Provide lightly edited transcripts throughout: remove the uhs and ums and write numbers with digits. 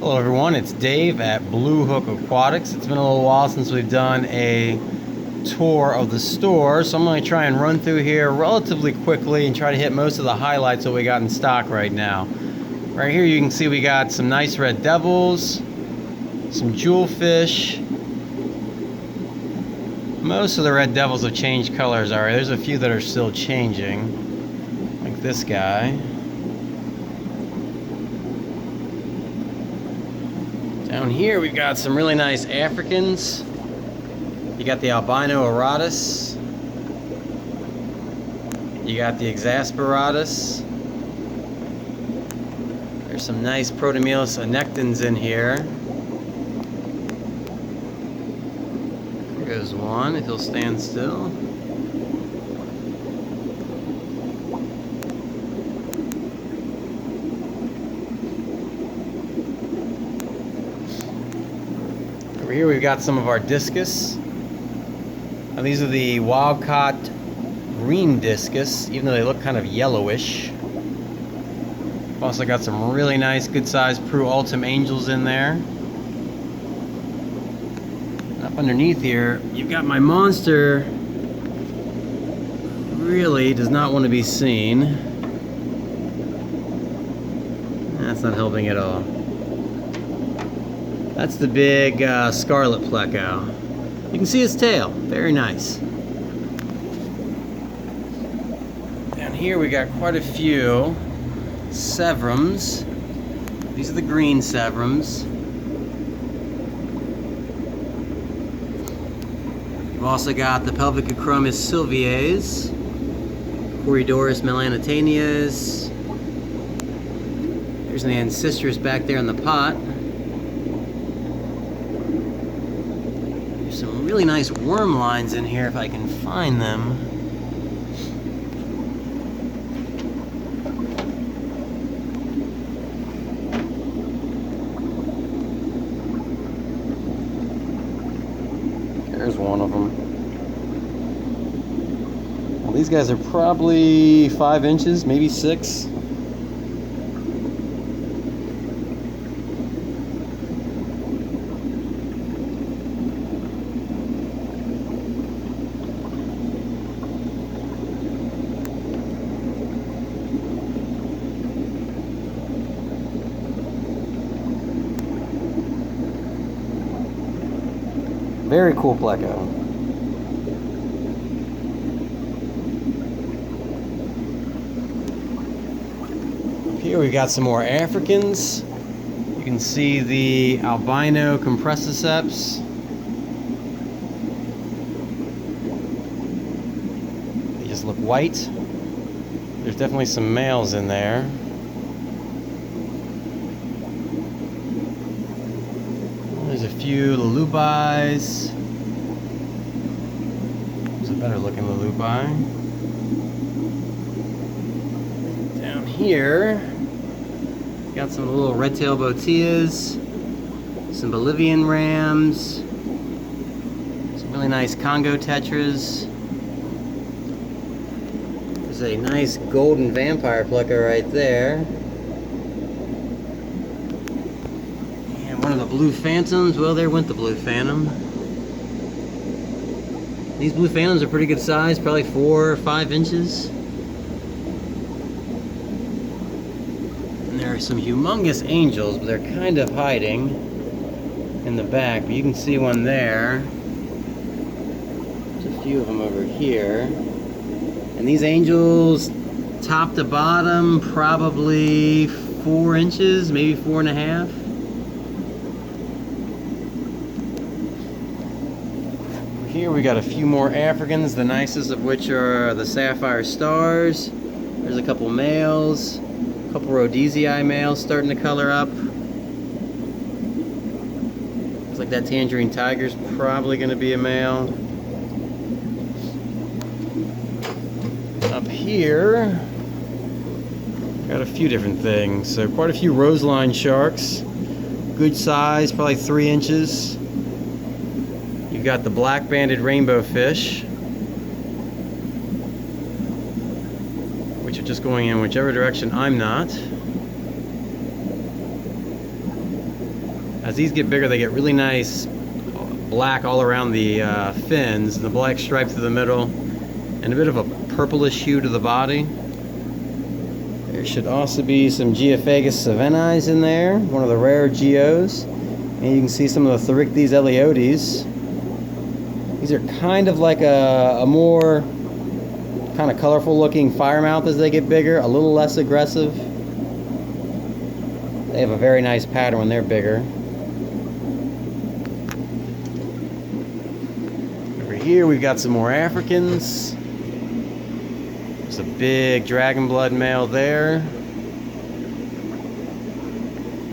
Hello everyone, it's Dave at Blue Hook Aquatics. It's been a little while since we've done a tour of the store, so I'm going to try and run through here relatively quickly and try to hit most of the highlights that we got in stock right now. Right here you can see we got some nice red devils, some jewelfish. Most of the red devils have changed colors already. There's a few that are still changing, like this guy. Down here we've got some really nice Africans. You got the albino auratus. You got the exasperatus. There's some nice Protomylus annectens in here. There goes one, if he'll stand still. Over here we've got some of our Discus. Now these are the wild-caught green Discus, even though they look kind of yellowish. We've also got some really nice, good-sized Prue Ultim angels in there. And up underneath here, you've got my monster. Really does not want to be seen. That's not helping at all. That's the big scarlet pleco. You can see his tail, very nice. Down here we got quite a few Severums. These are the green Severums. We've also got the Pelvicochromis sylvias, Corydorus melanotanias. There's an ancestris back there in the pot. Some really nice worm lines in here if I can find them. There's one of them. Well, these guys are probably 5 inches, maybe 6. Very cool pleco. Here we've got some more Africans. You can see the albino compressiceps. They just look white. There's definitely some males in there. There's a few Lulubis. There's a better looking Lulubi. Down here, got some little red-tailed botillas, some Bolivian rams, some really nice Congo tetras. There's a nice golden vampire pleco right there. One of the blue phantoms. Well, there went the blue phantom. These blue phantoms are pretty good size, probably 4 or 5 inches. And there are some humongous angels, but they're kind of hiding in the back. But you can see one there. There's a few of them over here. And these angels, top to bottom, probably 4 inches, maybe 4.5. Here we got a few more Africans, the nicest of which are the Sapphire Stars. There's a couple males, a couple Rhodesii males starting to color up. Looks like that tangerine tiger's probably going to be a male. Up here, got a few different things. So quite a few roseline sharks, good size, probably 3 inches. You've got the black-banded rainbow fish, which are just going in whichever direction I'm not. As these get bigger, they get really nice black all around the fins, the black stripe through the middle, and a bit of a purplish hue to the body. There should also be some geophagus savennis in there, one of the rare geos. And you can see some of the Therichthys eleodes. These are kind of like a more kind of colorful looking firemouth as they get bigger, a little less aggressive. They have a very nice pattern when they're bigger. Over here we've got some more Africans. There's a big dragon blood male there.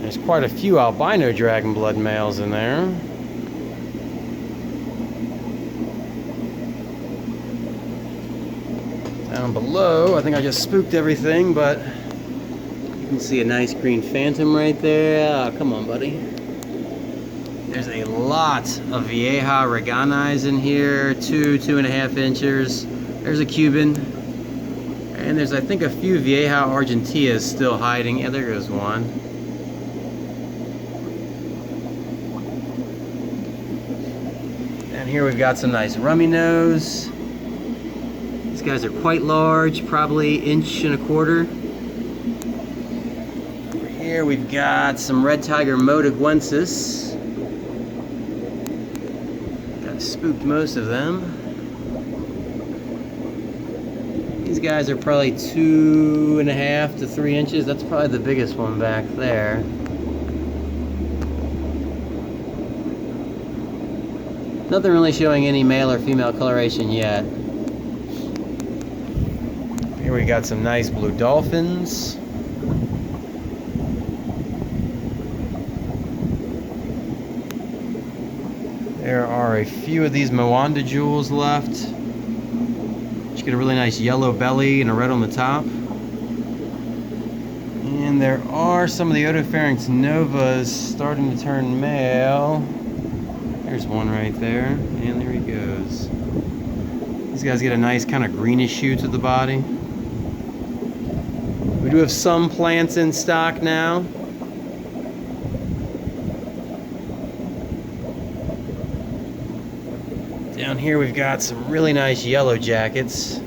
There's quite a few albino dragon blood males in there. Down below, I think I just spooked everything, but you can see a nice green phantom right there. Oh, come on, buddy. There's a lot of Vieja reganis in here, 2.5 inches. There's a Cuban. And there's, I think, a few Vieja argenteas still hiding. Yeah, there goes one. And here we've got some nice rummy nose. These guys are quite large, probably 1.25 inches. Over here we've got some red tiger motaguensis. Got spooked most of them. These guys are probably 2.5 to 3 inches. That's probably the biggest one back there. Nothing really showing any male or female coloration yet. Here we got some nice blue dolphins. There are a few of these Moanda jewels left. You get a really nice yellow belly and a red on the top. And there are some of the Otopharynx novas starting to turn male. There's one right there, and there he goes. These guys get a nice kind of greenish hue to the body. We do have some plants in stock now. Down here we've got some really nice yellow jackets.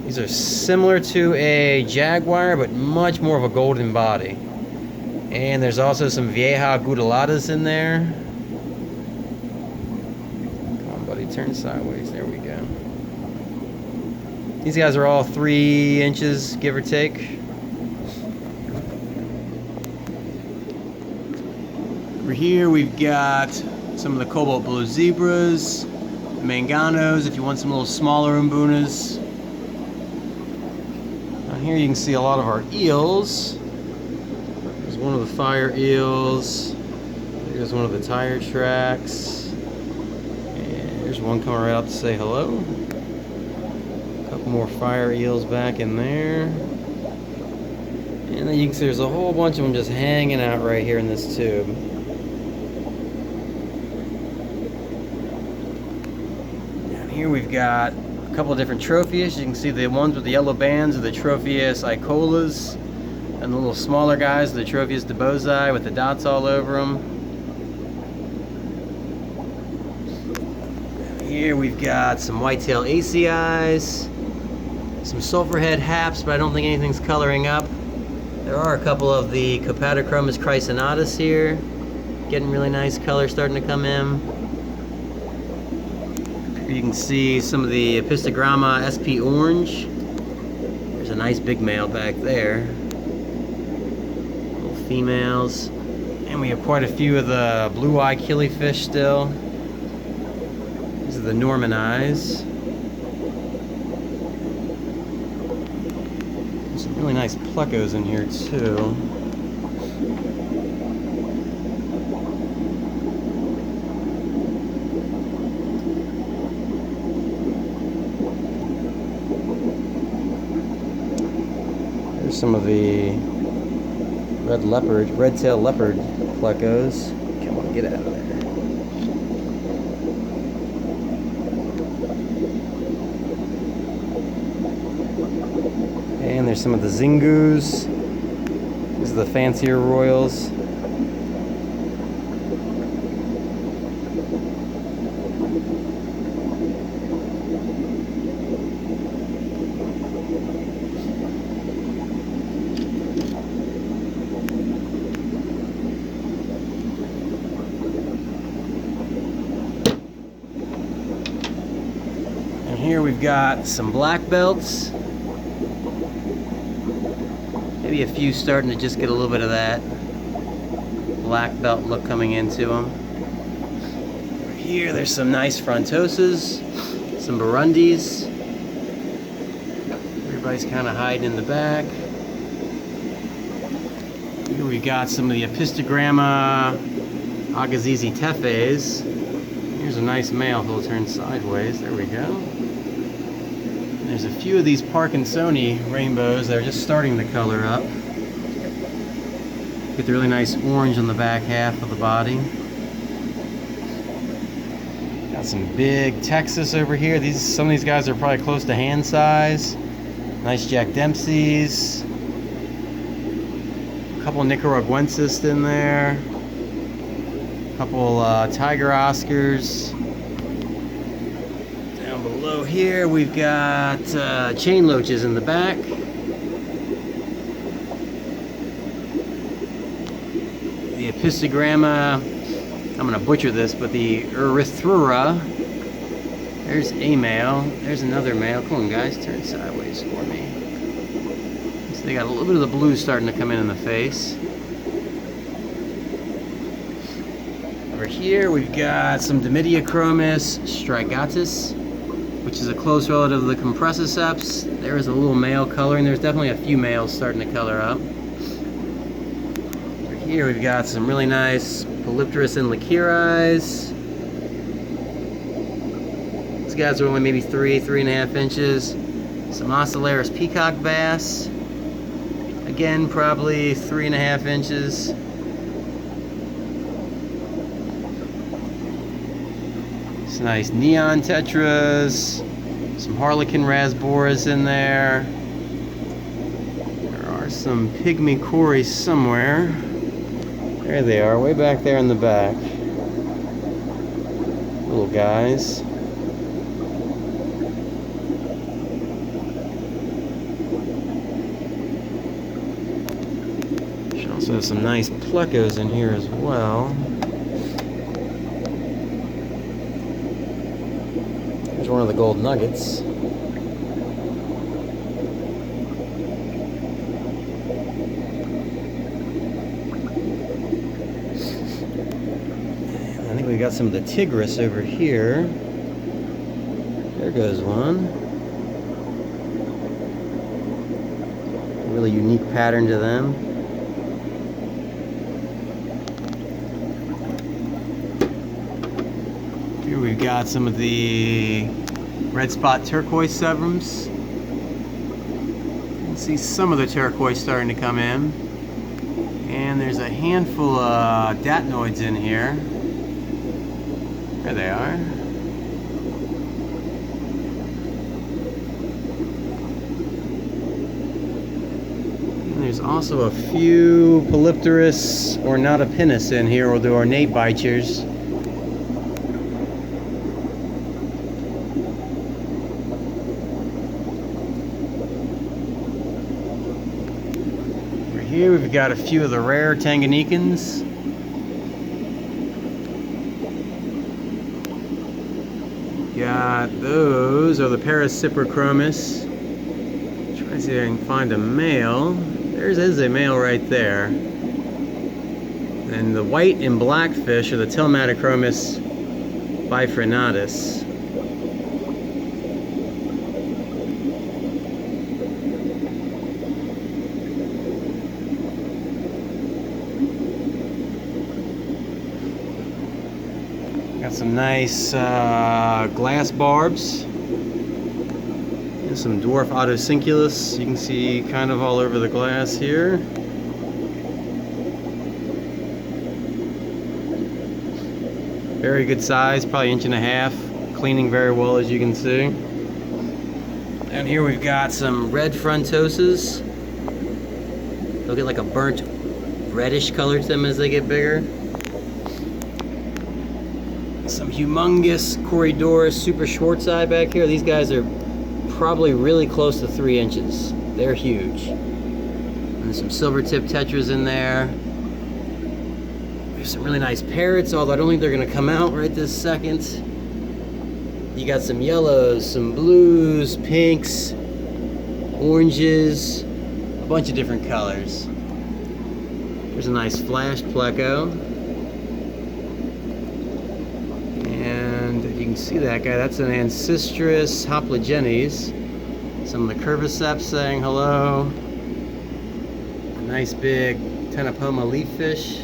These are similar to a jaguar, but much more of a golden body. And there's also some Vieja gudulatas in there. Turn sideways, there we go. These guys are all 3 inches, give or take. Over here we've got some of the cobalt blue zebras, manganos, if you want some little smaller umbunas. Down here you can see a lot of our eels. There's one of the fire eels. There's one of the tire tracks. There's one coming right out to say hello. A couple more fire eels back in there. And then you can see there's a whole bunch of them just hanging out right here in this tube. Down here we've got a couple of different trophies. You can see the ones with the yellow bands are the Tropheus icolas. And the little smaller guys, the Tropheus debozi with the dots all over them. Here we've got some whitetail ACIs, some sulfurhead haps, but I don't think anything's coloring up. There are a couple of the Copatochromis chrysonatus here, getting really nice color starting to come in. Here you can see some of the Epistogramma SP orange. There's a nice big male back there. Little females. And we have quite a few of the blue-eye killifish still. These are the Norman eyes. There's some really nice plecos in here too. There's some of the red-tailed leopard plecos. Come on, get out of there. And there's some of the Zingus. These are the fancier royals. here we've got some black belts. Maybe a few starting to just get a little bit of that black belt look coming into them. Over here there's some nice frontosas, some Burundis. Everybody's kind of hiding in the back. Here we got some of the Epistogramma Agassiz tefes. Here's a nice male. He'll turn sideways. There we go. And there's a few of these Parkinsoni rainbows that are just starting to color up. Get the really nice orange on the back half of the body. Got some big Texas over here. Some of these guys are probably close to hand size. Nice Jack Dempsey's. A couple Nicaraguensis in there. A couple Tiger Oscars. Down below here we've got chain loaches in the back. The Epistogramma, I'm going to butcher this, but the Erythrura. There's a male. There's another male. Come on, guys, turn sideways for me. So they got a little bit of the blue starting to come in the face. Over here, we've got some Dimidiachromis strigatus, which is a close relative of the Compressiceps. There is a little male coloring. There's definitely a few males starting to color up. Over here, we've got some really nice Polypterus and Lecheiris. Guys are only maybe 3.5 inches. Some Ocellaris peacock bass. Again, probably 3.5 inches. Some nice neon tetras. Some harlequin rasboras in there. There are some pygmy cories somewhere. There they are, way back there in the back. Little guys. Also have some nice plecos in here as well. There's one of the gold nuggets. And I think we got some of the Tigris over here. There goes one. A really unique pattern to them. Here we've got some of the red spot turquoise Severums. You can see some of the turquoise starting to come in. And there's a handful of datnoids in here. There they are. And there's also a few Polypterus ornatopinus in here, or the ornate bichers. Here we've got a few of the rare Tanganicans. Got those are the Parasiprochromis. Try to see if I can find a male. There's a male right there. And the white and black fish are the Telmatochromis bifrenatus. Got some nice glass barbs and some dwarf Autocinculus. You can see kind of all over the glass here. Very good size, probably 1.5 inches, cleaning very well as you can see. And here we've got some red frontosas. They'll get like a burnt reddish color to them as they get bigger. Some humongous Corydoras super Schwartzi back here. These guys are probably really close to 3 inches. They're huge. And there's some silver tip tetras in there. We have some really nice parrots, although I don't think they're going to come out right this second. You got some yellows, some blues, pinks, oranges, a bunch of different colors. There's a nice flashed pleco. And you can see that guy, that's an Ancestris hoplogenes. Some of the curviceps saying hello. A nice big Tenopoma leaf fish.